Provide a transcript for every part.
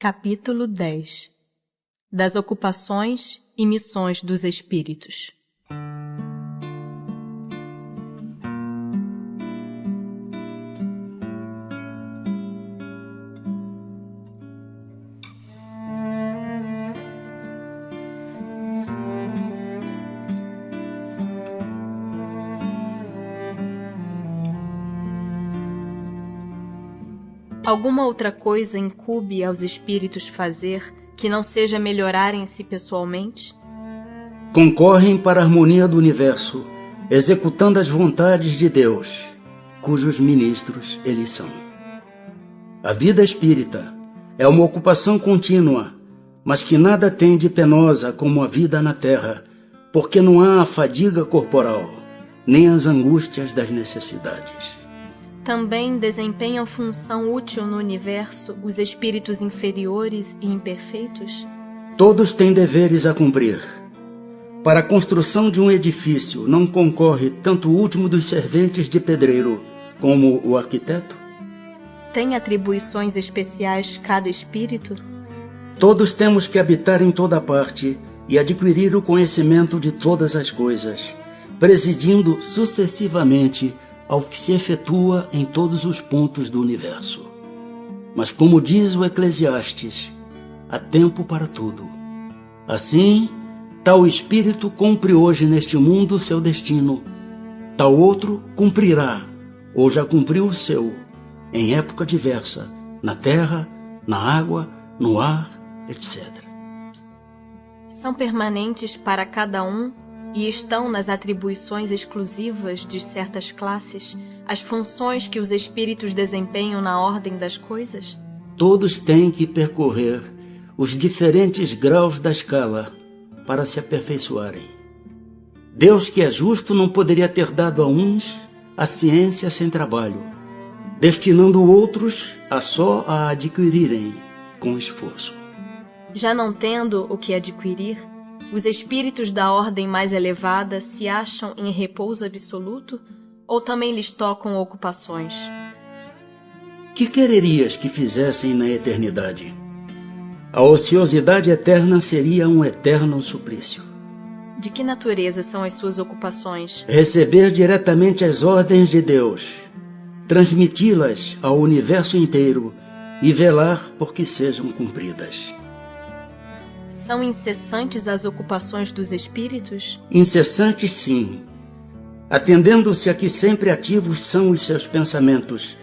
Capítulo 10 Das ocupações e missões dos espíritos. Alguma outra coisa incube aos espíritos fazer que não seja melhorarem-se pessoalmente? Concorrem para a harmonia do universo, executando as vontades de Deus, cujos ministros eles são. A vida espírita é uma ocupação contínua, mas que nada tem de penosa como a vida na terra, porque não há a fadiga corporal, nem as angústias das necessidades. Também desempenham função útil no universo os espíritos inferiores e imperfeitos? Todos têm deveres a cumprir. Para a construção de um edifício não concorre tanto o último dos serventes de pedreiro como o arquiteto? Tem atribuições especiais cada espírito? Todos temos que habitar em toda parte e adquirir o conhecimento de todas as coisas, presidindo sucessivamente ao que se efetua em todos os pontos do universo. Mas como diz o Eclesiastes, há tempo para tudo. Assim, tal espírito cumpre hoje neste mundo seu destino, tal outro cumprirá, ou já cumpriu o seu, em época diversa, na terra, na água, no ar, etc. São permanentes para cada um e estão nas atribuições exclusivas de certas classes as funções que os espíritos desempenham na ordem das coisas? Todos têm que percorrer os diferentes graus da escala para se aperfeiçoarem. Deus, que é justo, não poderia ter dado a uns a ciência sem trabalho, destinando outros a só a adquirirem com esforço. Já não tendo o que adquirir, os espíritos da ordem mais elevada se acham em repouso absoluto ou também lhes tocam ocupações? Que quererias que fizessem na eternidade? A ociosidade eterna seria um eterno suplício. De que natureza são as suas ocupações? Receber diretamente as ordens de Deus, transmiti-las ao universo inteiro e velar por que sejam cumpridas. São incessantes as ocupações dos espíritos? Incessantes, sim, atendendo-se a que sempre ativos são os seus pensamentos,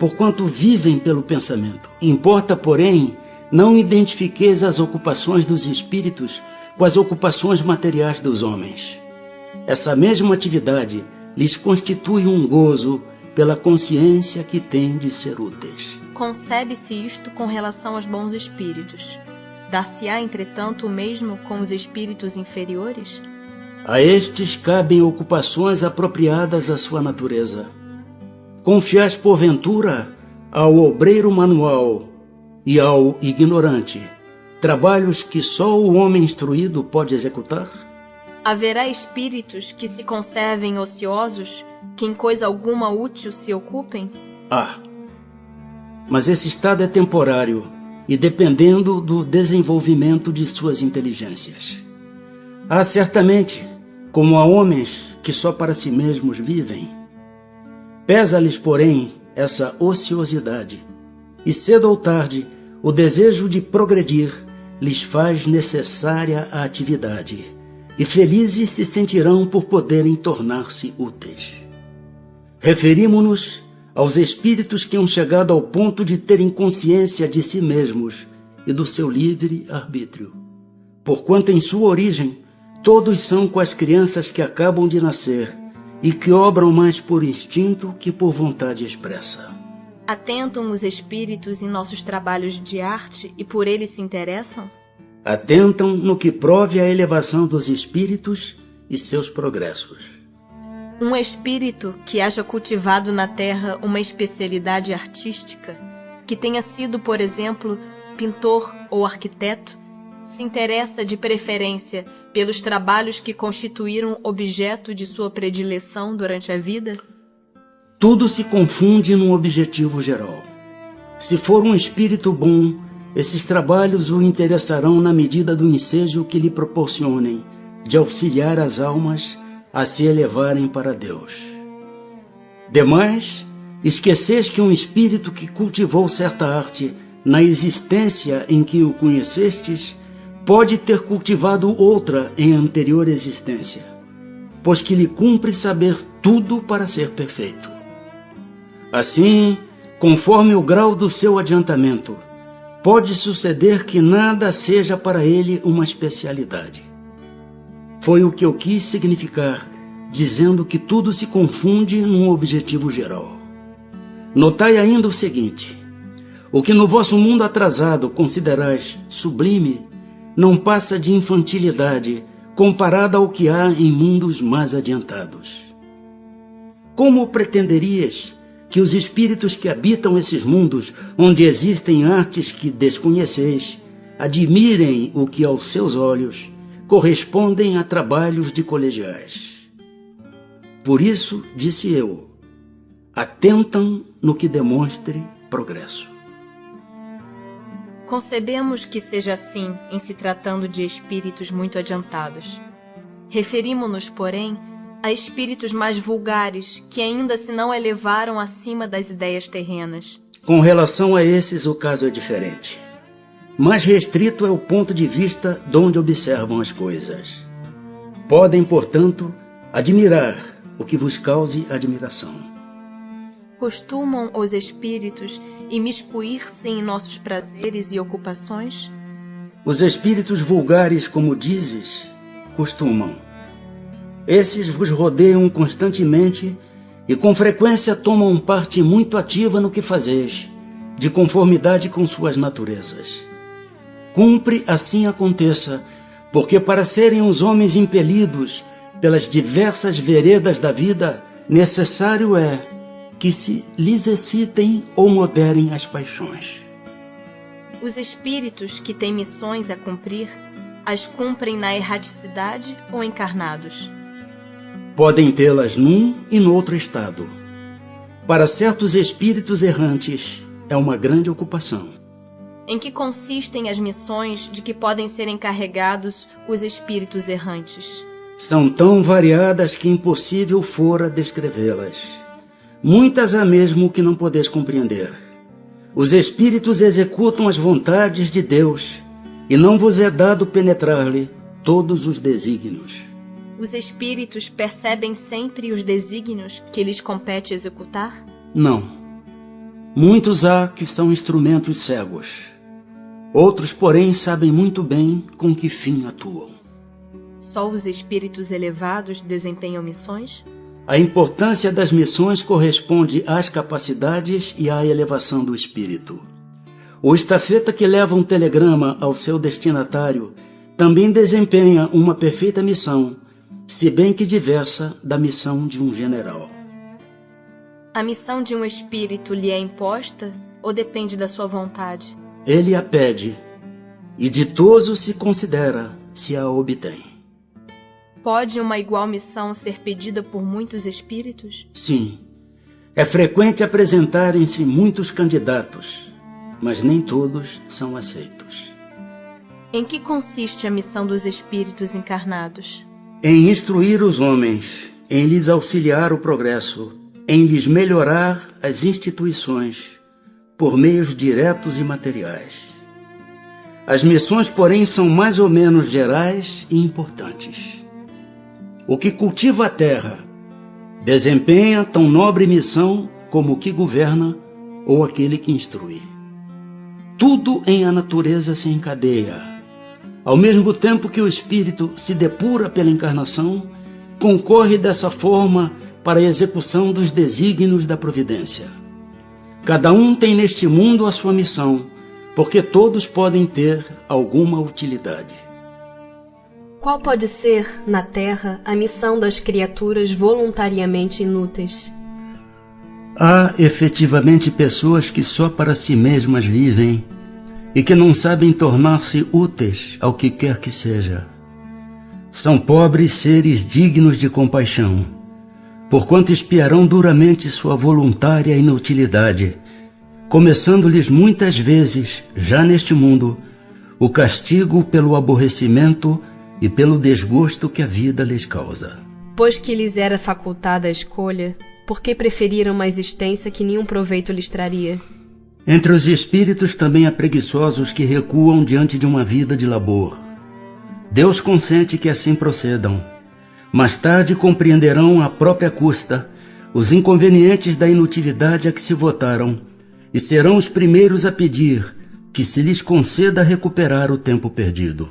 porquanto vivem pelo pensamento. Importa, porém, não identifiqueis as ocupações dos espíritos com as ocupações materiais dos homens. Essa mesma atividade lhes constitui um gozo pela consciência que têm de ser úteis. Concebe-se isto com relação aos bons espíritos. Dar-se-á, entretanto, o mesmo com os espíritos inferiores? A estes cabem ocupações apropriadas à sua natureza. Confiais, porventura, ao obreiro manual e ao ignorante trabalhos que só o homem instruído pode executar? Haverá espíritos que se conservem ociosos, que em coisa alguma útil se ocupem? Mas esse estado é temporário e dependendo do desenvolvimento de suas inteligências. Há certamente, como há homens que só para si mesmos vivem. Pesa-lhes, porém, essa ociosidade, e cedo ou tarde o desejo de progredir lhes faz necessária a atividade, e felizes se sentirão por poderem tornar-se úteis. Referimo-nos aos espíritos que hão chegado ao ponto de terem consciência de si mesmos e do seu livre arbítrio, porquanto em sua origem todos são com as crianças que acabam de nascer e que obram mais por instinto que por vontade expressa. Atentam os espíritos em nossos trabalhos de arte e por eles se interessam? Atentam no que prove a elevação dos espíritos e seus progressos. Um espírito que haja cultivado na terra uma especialidade artística, que tenha sido, por exemplo, pintor ou arquiteto, se interessa de preferência pelos trabalhos que constituíram objeto de sua predileção durante a vida? Tudo se confunde num objetivo geral. Se for um espírito bom, esses trabalhos o interessarão na medida do ensejo que lhe proporcionem de auxiliar as almas a se elevarem para Deus. Demais, esqueceis que um espírito que cultivou certa arte na existência em que o conhecestes pode ter cultivado outra em anterior existência, pois que lhe cumpre saber tudo para ser perfeito. Assim, conforme o grau do seu adiantamento, pode suceder que nada seja para ele uma especialidade. Foi o que eu quis significar, dizendo que tudo se confunde num objetivo geral. Notai ainda o seguinte: o que no vosso mundo atrasado considerais sublime, não passa de infantilidade comparada ao que há em mundos mais adiantados. Como pretenderias que os espíritos que habitam esses mundos, onde existem artes que desconheceis, admirem o que aos seus olhos correspondem a trabalhos de colegiais? Por isso, disse eu, atentam no que demonstre progresso. Concebemos que seja assim em se tratando de espíritos muito adiantados. Referimo-nos, porém, a espíritos mais vulgares que ainda se não elevaram acima das ideias terrenas. Com relação a esses, o caso é diferente. Mais restrito é o ponto de vista de onde observam as coisas. Podem, portanto, admirar o que vos cause admiração. Costumam os espíritos imiscuir-se em nossos prazeres e ocupações? Os espíritos vulgares, como dizes, costumam. Esses vos rodeiam constantemente e com frequência tomam parte muito ativa no que fazeis, de conformidade com suas naturezas. Cumpre assim aconteça, porque para serem os homens impelidos pelas diversas veredas da vida, necessário é que se lhes excitem ou moderem as paixões. Os espíritos que têm missões a cumprir, as cumprem na erraticidade ou encarnados? Podem tê-las num e no outro estado. Para certos espíritos errantes, é uma grande ocupação. Em que consistem as missões de que podem ser encarregados os espíritos errantes? São tão variadas que impossível fora descrevê-las. Muitas há mesmo que não podeis compreender. Os espíritos executam as vontades de Deus, e não vos é dado penetrar-lhe todos os desígnios. Os espíritos percebem sempre os desígnios que lhes compete executar? Não. Muitos há que são instrumentos cegos. Outros, porém, sabem muito bem com que fim atuam. Só os espíritos elevados desempenham missões? A importância das missões corresponde às capacidades e à elevação do espírito. O estafeta que leva um telegrama ao seu destinatário também desempenha uma perfeita missão, se bem que diversa da missão de um general. A missão de um espírito lhe é imposta ou depende da sua vontade? Ele a pede, e ditoso se considera se a obtém. Pode uma igual missão ser pedida por muitos espíritos? Sim. É frequente apresentarem-se muitos candidatos, mas nem todos são aceitos. Em que consiste a missão dos espíritos encarnados? Em instruir os homens, em lhes auxiliar o progresso, em lhes melhorar as instituições, por meios diretos e materiais. As missões, porém, são mais ou menos gerais e importantes. O que cultiva a terra desempenha tão nobre missão como o que governa ou aquele que instrui. Tudo em a natureza se encadeia. Ao mesmo tempo que o espírito se depura pela encarnação, concorre dessa forma para a execução dos desígnios da providência. Cada um tem neste mundo a sua missão, porque todos podem ter alguma utilidade. Qual pode ser, na Terra, a missão das criaturas voluntariamente inúteis? Há efetivamente pessoas que só para si mesmas vivem e que não sabem tornar-se úteis ao que quer que seja. São pobres seres dignos de compaixão, porquanto espiarão duramente sua voluntária inutilidade, começando-lhes muitas vezes, já neste mundo, o castigo pelo aborrecimento e pelo desgosto que a vida lhes causa. Pois que lhes era facultada a escolha, por que preferiram uma existência que nenhum proveito lhes traria? Entre os espíritos também há preguiçosos que recuam diante de uma vida de labor. Deus consente que assim procedam. Mais tarde compreenderão à própria custa os inconvenientes da inutilidade a que se votaram e serão os primeiros a pedir que se lhes conceda recuperar o tempo perdido.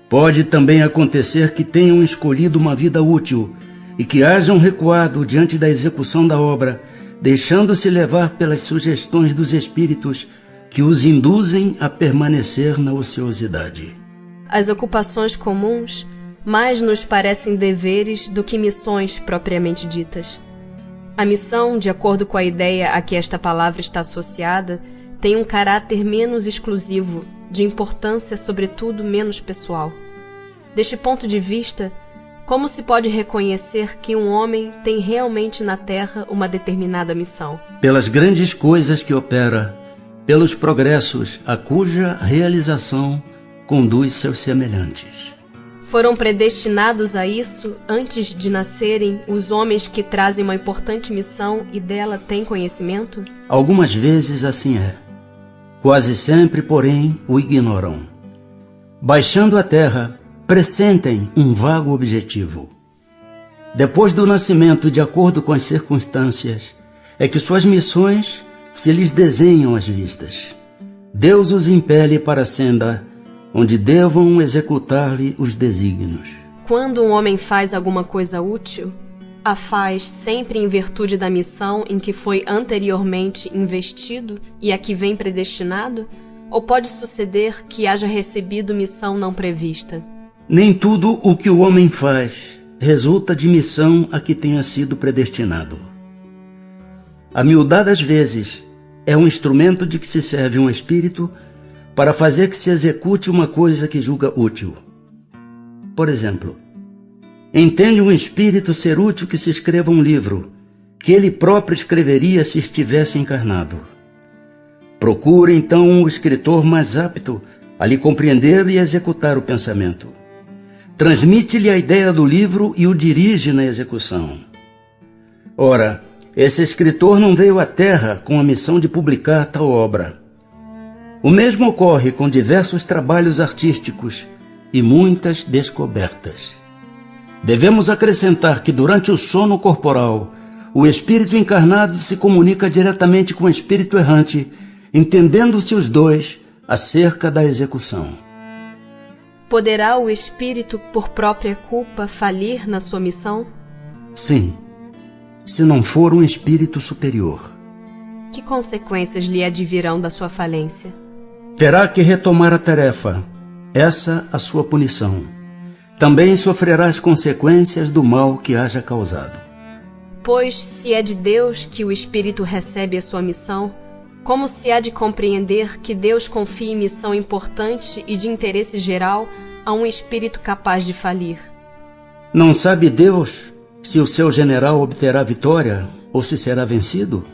Pode também acontecer que tenham escolhido uma vida útil e que hajam recuado diante da execução da obra, deixando-se levar pelas sugestões dos espíritos que os induzem a permanecer na ociosidade. As ocupações comuns mais nos parecem deveres do que missões propriamente ditas. A missão, de acordo com a ideia a que esta palavra está associada, tem um caráter menos exclusivo, de importância, sobretudo, menos pessoal. Deste ponto de vista, como se pode reconhecer que um homem tem realmente na Terra uma determinada missão? Pelas grandes coisas que opera, pelos progressos a cuja realização conduz seus semelhantes. Foram predestinados a isso antes de nascerem os homens que trazem uma importante missão e dela têm conhecimento? Algumas vezes assim é. Quase sempre, porém, o ignoram. Baixando a terra, pressentem um vago objetivo. Depois do nascimento, de acordo com as circunstâncias, é que suas missões se lhes desenham às vistas. Deus os impele para a senda onde devam executar-lhe os desígnios. Quando um homem faz alguma coisa útil, a faz sempre em virtude da missão em que foi anteriormente investido e a que vem predestinado? Ou pode suceder que haja recebido missão não prevista? Nem tudo o que o homem faz resulta de missão a que tenha sido predestinado. A miudade, às vezes, é um instrumento de que se serve um espírito para fazer que se execute uma coisa que julga útil. Por exemplo, entende um espírito ser útil que se escreva um livro, que ele próprio escreveria se estivesse encarnado. Procura então o escritor mais apto a lhe compreender e executar o pensamento. Transmite-lhe a ideia do livro e o dirige na execução. Ora, esse escritor não veio à Terra com a missão de publicar tal obra. O mesmo ocorre com diversos trabalhos artísticos e muitas descobertas. Devemos acrescentar que durante o sono corporal, o espírito encarnado se comunica diretamente com o espírito errante, entendendo-se os dois acerca da execução. Poderá o espírito, por própria culpa, falir na sua missão? Sim, se não for um espírito superior. Que consequências lhe advirão da sua falência? Terá que retomar a tarefa, essa a sua punição. Também sofrerá as consequências do mal que haja causado. Pois, se é de Deus que o espírito recebe a sua missão, como se há de compreender que Deus confie missão importante e de interesse geral a um espírito capaz de falir? Não sabe Deus se o seu general obterá vitória ou se será vencido?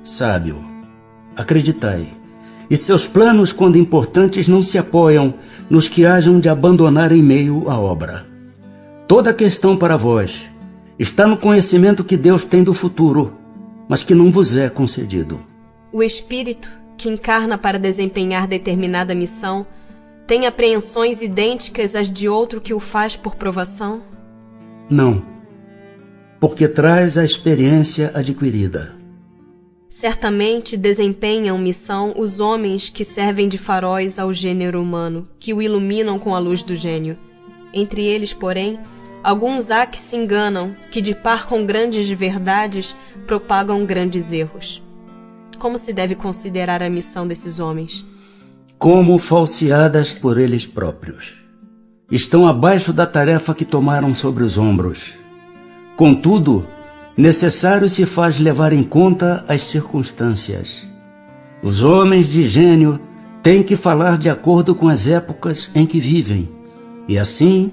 Sabe-o, acreditai. E seus planos, quando importantes, não se apoiam nos que hajam de abandonar em meio à obra. Toda a questão para vós está no conhecimento que Deus tem do futuro, mas que não vos é concedido. O espírito, que encarna para desempenhar determinada missão, tem apreensões idênticas às de outro que o faz por provação? Não, porque traz a experiência adquirida. Certamente desempenham missão os homens que servem de faróis ao gênero humano, que o iluminam com a luz do gênio. Entre eles, porém, alguns há que se enganam, que de par com grandes verdades propagam grandes erros. Como se deve considerar a missão desses homens? Como falseadas por eles próprios. Estão abaixo da tarefa que tomaram sobre os ombros. Contudo, necessário se faz levar em conta as circunstâncias. Os homens de gênio têm que falar de acordo com as épocas em que vivem, e assim,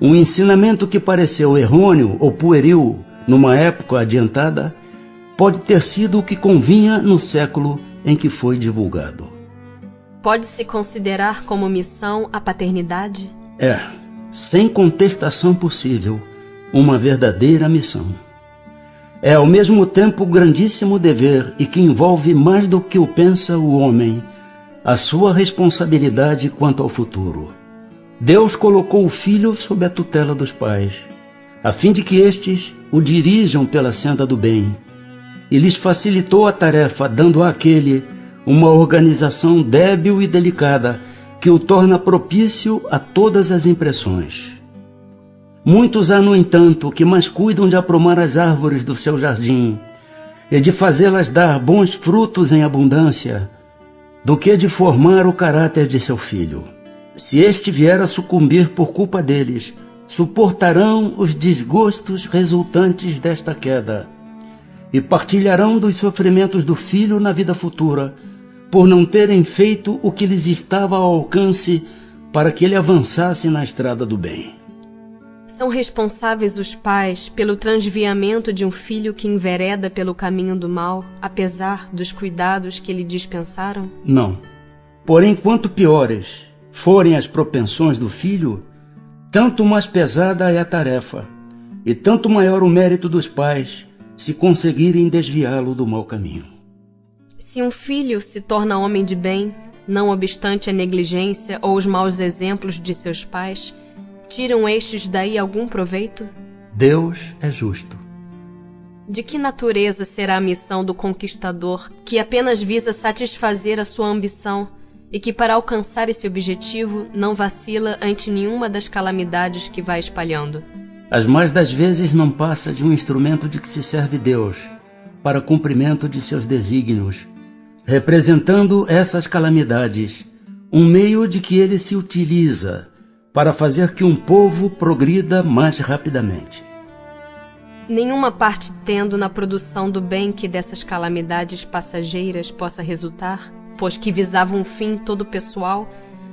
um ensinamento que pareceu errôneo ou pueril numa época adiantada, pode ter sido o que convinha no século em que foi divulgado. Pode-se considerar como missão a paternidade? É, sem contestação possível, uma verdadeira missão. É ao mesmo tempo grandíssimo dever e que envolve mais do que o pensa o homem, a sua responsabilidade quanto ao futuro. Deus colocou o filho sob a tutela dos pais, a fim de que estes o dirijam pela senda do bem, e lhes facilitou a tarefa, dando àquele uma organização débil e delicada que o torna propício a todas as impressões. Muitos há, no entanto, que mais cuidam de aprumar as árvores do seu jardim e de fazê-las dar bons frutos em abundância, do que de formar o caráter de seu filho. Se este vier a sucumbir por culpa deles, suportarão os desgostos resultantes desta queda e partilharão dos sofrimentos do filho na vida futura, por não terem feito o que lhes estava ao alcance para que ele avançasse na estrada do bem. São responsáveis os pais pelo transviamento de um filho que envereda pelo caminho do mal, apesar dos cuidados que lhe dispensaram? Não. Porém, quanto piores forem as propensões do filho, tanto mais pesada é a tarefa, e tanto maior o mérito dos pais se conseguirem desviá-lo do mau caminho. Se um filho se torna homem de bem, não obstante a negligência ou os maus exemplos de seus pais, tiram estes daí algum proveito? Deus é justo. De que natureza será a missão do conquistador que apenas visa satisfazer a sua ambição e que, para alcançar esse objetivo, não vacila ante nenhuma das calamidades que vai espalhando? As mais das vezes não passa de um instrumento de que se serve Deus para cumprimento de seus desígnios, representando essas calamidades, um meio de que ele se utiliza para fazer que um povo progrida mais rapidamente. Nenhuma parte tendo na produção do bem que dessas calamidades passageiras possa resultar, pois que visava um fim todo pessoal,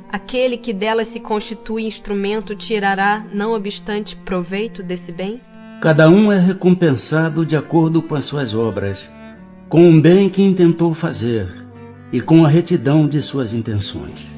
aquele que delas se constitui instrumento tirará, não obstante, proveito desse bem? Cada um é recompensado de acordo com as suas obras, com o bem que intentou fazer e com a retidão de suas intenções.